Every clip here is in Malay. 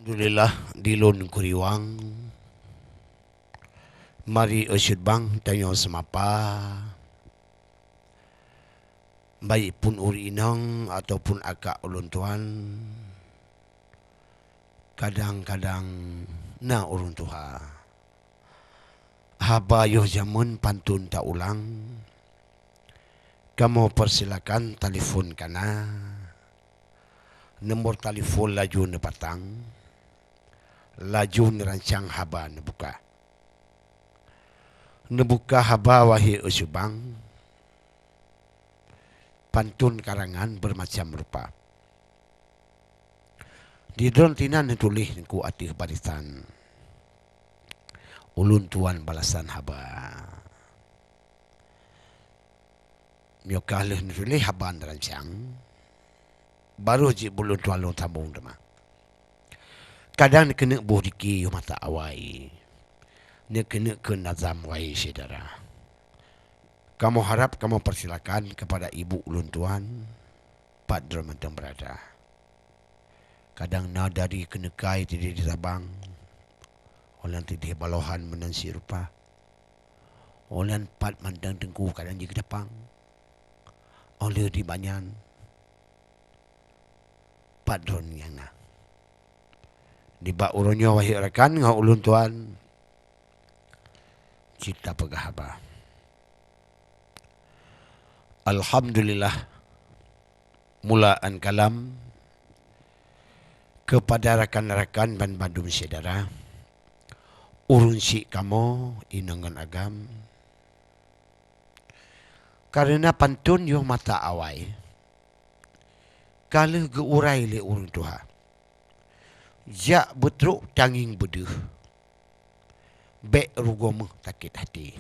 Alhamdulillah dilun kuriwang. Mari usyud bang tanyo semapa. Baik pun uri inang ataupun akak ulun tuan. Kadang-kadang na urun tuha. Haba yoh jamun pantun tak ulang. Kamu persilakan telefon kana. Nombor telefon laju ne patang. Laju nerancang haba nebuka. Nebuka haba wahai usubang. Pantun karangan bermacam rupa. Di dalam tinan tulis ku atih barisan. Ulun tuan balasan haba. Mio kalih nulis haba nerancang. Baru je ulun tuan lu tambung dema. Kadang kena buh diki mata awai. Ni kena ke nazam wai saudara. Kamu harap kamu persilakan kepada ibu ulun tuan Pak Dramatem berada. Kadang nadari kena kai tidak disabang. Orang tidak balohan menansi rupa. Orang pat mandang tengku kadang di kedapang. Oleh di banyan. Pak Dron yang na. Di bak uronyo wahai rekan ngau ulun tuan. Cita pegahaba. Alhamdulillah. Mulaan kalam. Kepada rakan-rakan dan bandung saudara. Urun si kamu inangan agam. Karena pantun yo mata awai. Kalau geurai le urun tuha. Jak betruk tanging beduh. Bek rugomuh sakit hati.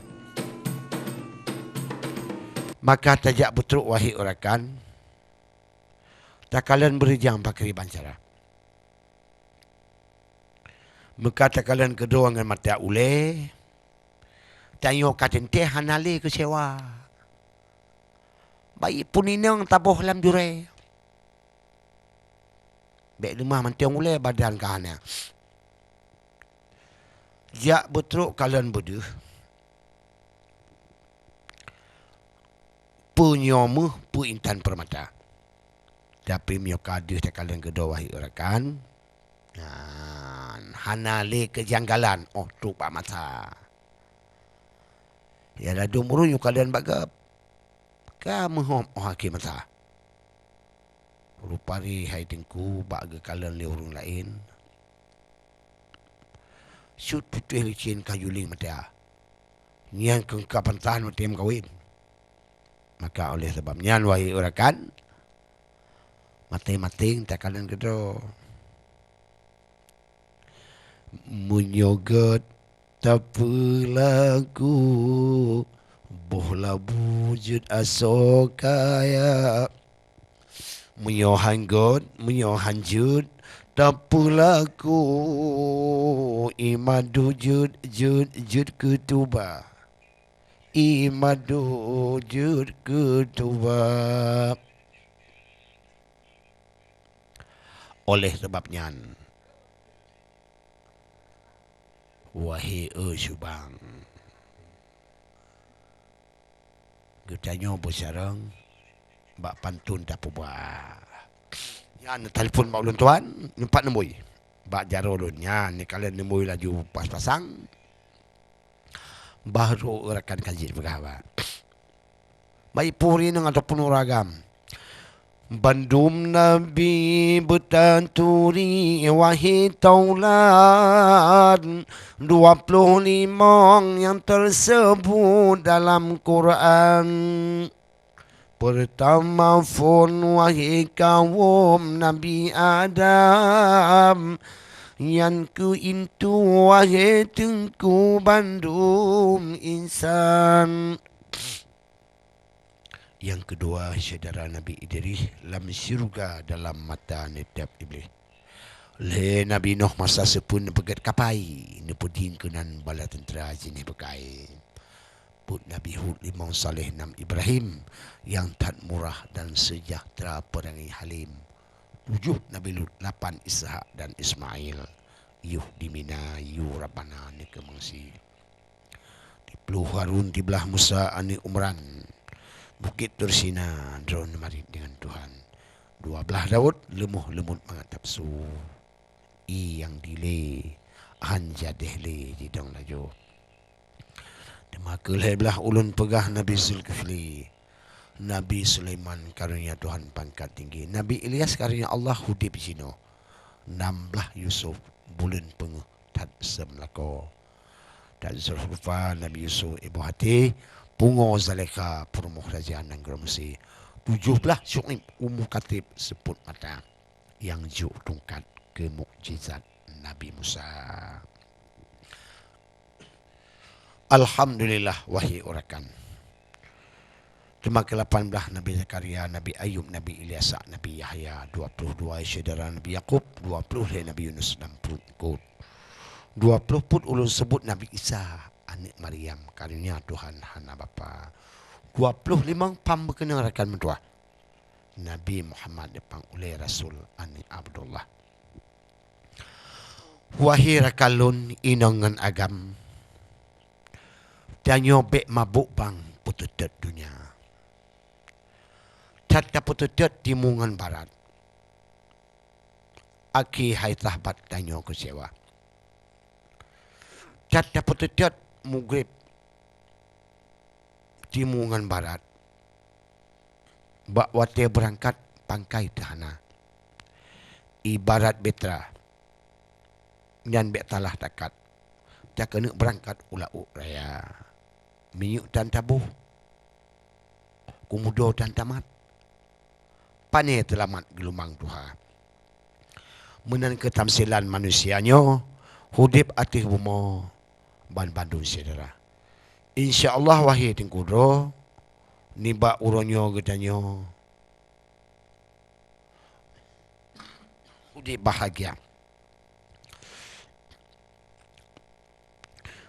Maka tajak betruk wahai orakan. Takalan berjang pakri bancara. Maka takalan kedua dengan mata ule. Tanyo katen teh hanale ke sewa. Baik pun inang tabuh lam durai. Bek lemah manteng ule badan kahana. Jak betruk kalian beduh. Penyomuh pu intan permata. Tapi mio kaduh tak kalian kedua wahai rakan. Hanale kejanggalan. Oh tu pak mata. Ya dah dumuru yu kalian bagap. Kamu hom hakim mata. Rupari hai tengku bagi kalian le urung lain. Sud putih licin kayuling mata. Nian kengkapan tahan matem kawin. Maka oleh sebabnya wahai orakan. Mati-mating tak kalian kedua. Menyogot tapi lagu. Bohla wujud asokaya. Menyohanggot, menyohanjut. Tapulaku imadu jud ketuba. Imadu jud ketuba. Oleh sebabnya wahai subang. Getanya bersarang bak pantun tak buat. Yan telefon mak ulun tuan, nampak nemui. Bak jaro ulun yan, ni kalian nemui laju pas-pasang. Baru rakan kaji berkawan. Baik puri nang ataupun uragam. Bandum Nabi bertanturi wahai taulad 25 yang tersebut dalam Quran. Pertama fun wahai kaum Nabi Adam. Yang keintu wahai tengku bandum insan. Yang kedua saudara Nabi Idris lam syurga dalam mata netap iblis. Le Nabi Nuh masa sepun pegat kapai nepudin kenan bala tentera jenis bekai. Put Nabi Hud limang Saleh Nam Ibrahim yang tak murah dan sejahtera perangai halim. 7 Nabi Lut, 8 Ishak dan Ismail. yuh di Mina yu Rabbana ni ke mangsi di Pluh Harun di belah Musa ani Umran Bukit Tursina drone mari dengan Tuhan dua belah Daud lemuh lemut mengatap su i yang dile hanja dehle di dong lajo demakel belah ulun pegah Nabi Zulkifli Nabi Sulaiman karunia Tuhan pangkat tinggi Nabi Ilyas karunia Allah hudib sino 16 Yusuf bulan penguh tad semlako dan Zulfa Nabi Yusuf ibu hati pungo Zaleka perumuh kerajaan dan Gromsi 17 Syu'ib Katib seput mata yang juk tungkat ke mukjizat Nabi Musa. Alhamdulillah wahai orakan. Tema ke-18 Nabi Zakaria, Nabi Ayub, Nabi Ilyas, Nabi Yahya, 22 saudara Nabi Yakub, 20 Nabi Yunus dan Put. 20 put ulun sebut Nabi Isa, anak Maryam, karunia Tuhan hana bapa. 25 pam berkena rakan mentua. Nabi Muhammad depang oleh Rasul ani Abdullah. Wahai rakalun inongan agam. Tanyo bek mabuk bang pututet dunia. Tata pututet timungan barat. Aki hai sahabat tanyo kecewa. Tata pututet mugrib timungan barat. Bak wate berangkat pangkai tahana. Ibarat betra. Dan bek talah takat. Tak kena berangkat ulah-uk raya. Minyuk dan tabuh. Kumudo dan tamat. Panai telamat gelumang Tuhan. Menan ketamsilan manusianya. Hudib atih bumo. Ban bandung saudara. InsyaAllah wahai tingkudro. Nibak uronyo gedanyo. Hudib bahagia.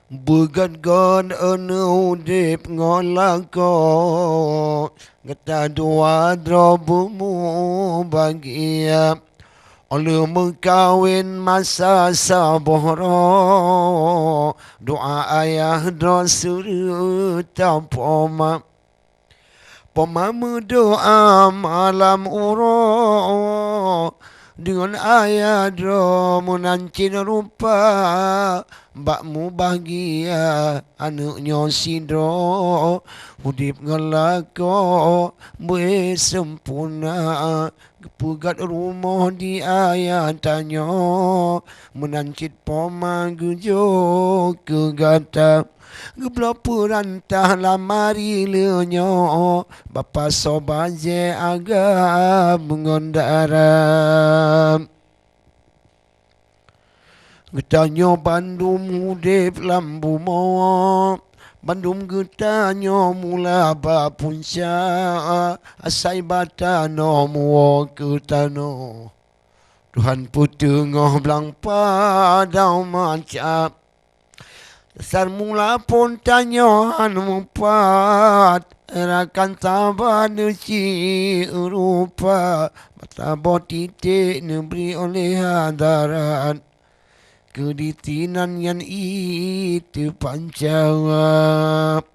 Began-gan anu hudib ngolako. Geta dua drobumu bagia. Oleh mengkawin masa sabohro. Doa ayah doa tapoma. Pemamu doa malam uro. Dengan ayah doa menancin rupa. Bakmu bahagia anaknya sidro. Hudib ngelako bersempurna. Pegat rumah di ayah tanya. Menancit poma gujo ke gata. Gebelapa rantah lamari lenyo. Bapa sobaje agak mengondaram. Getanyo bandum hudib lambu mo. Bandum getanyo mula bapunca. Asai batano muo ketano. Tuhan putengah belang padau macap. Dasar mula pun tanyo anu empat. Rakan sabar neci rupa. Matabo titik neberi oleh hadaran. Keditinan yang itu pancawab.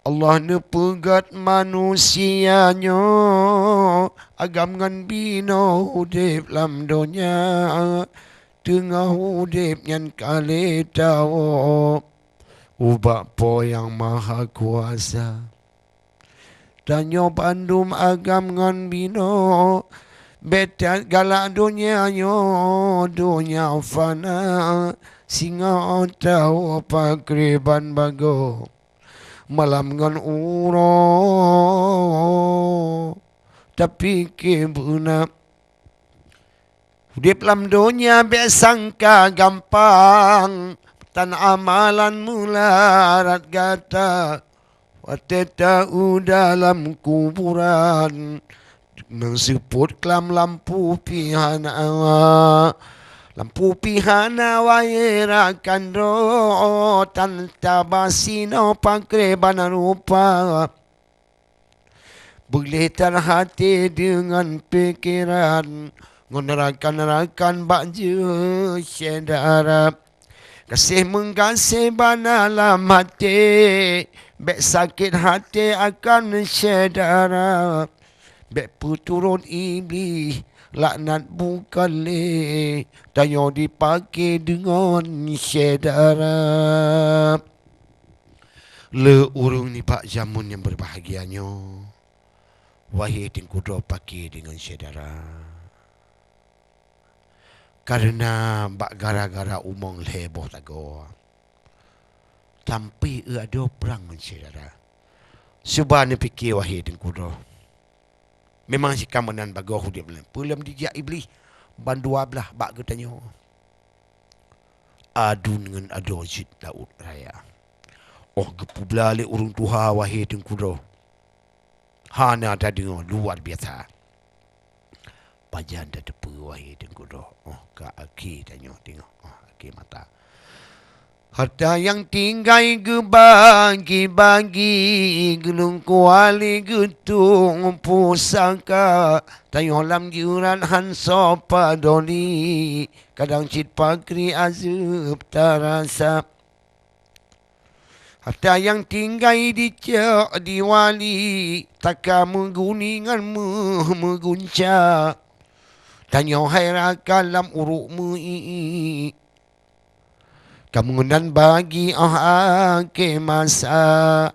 Allah nepegat manusianya. Agam ngan bino hudib lam donya. Tengah hudib yang kali tahu. Ubak po yang maha kuasa. Tanyo bandum agam ngan bino. Betat galak dunia yo. Dunia fana. Singa tahu pakriban bago. Malam ngan uro. Tapi kebunak. Hudib lam dunia besangka gampang. Tan amalan mularat gata. Watetau dalam kuburan. Mengseput kelam lampu pihana. Lampu pihana wairakan do. Tan tabasino pakreban rupa. Bergetar hati dengan pikiran. ngonerakan bak je syedara. Kasih mengkasih banalam hati, bek sakit hati akan syedara. Bek puturun iblis, laknat bukan le, tanyo dipakai dengan syedara. Le urung ni pak jamun yang berbahagianya, wahai tingkudo pakai dengan syedara. Karena bak gara-gara umong leboh tago, tampi ada perang syedara. Subhan fikir wahai tingkudo. Memang si kamanan bago hudip belah. Pulam dijak iblis. Bandua belah bak katanya. Adu dengan adu jid laut raya. Oh gepu belalik urung tuha wahai tengkudo. Hana ada dengar luar biasa. Pajan dah depu wahai tengkudo. Oh ka aki tanya tengok. Oh aki mata. Harta yang tinggai ke bagi-bagi, gelung kuali getung pusaka, tayo lam juran hanso padoli, kadang cit pakri azub tarasa. Harta yang tinggai dicak diwali, taka mengguningan megunca, tanyo hairakan lam uruk Kemudian bagi ke masa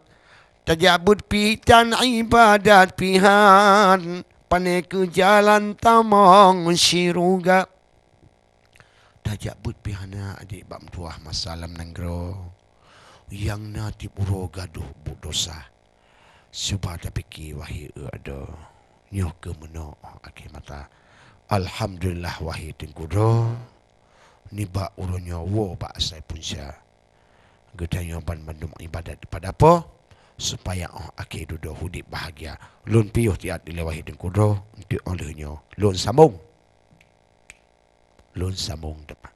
tajabut pitan ibadat pihan pane ke jalan tamong siruga tajabut pihana adik bam tuah masalam nanggro yang nati puro gaduh budosa subah tapiki wahi ada nyoh ke meno ake mata alhamdulillah wahi tengkudo ni ba urunya wo ba asai punsya gedanya ban bandum ibadat pada apa supaya akhir duduk hudip bahagia lun piuh tiat dilewahi dengkudo untuk olehnya lun sambung depan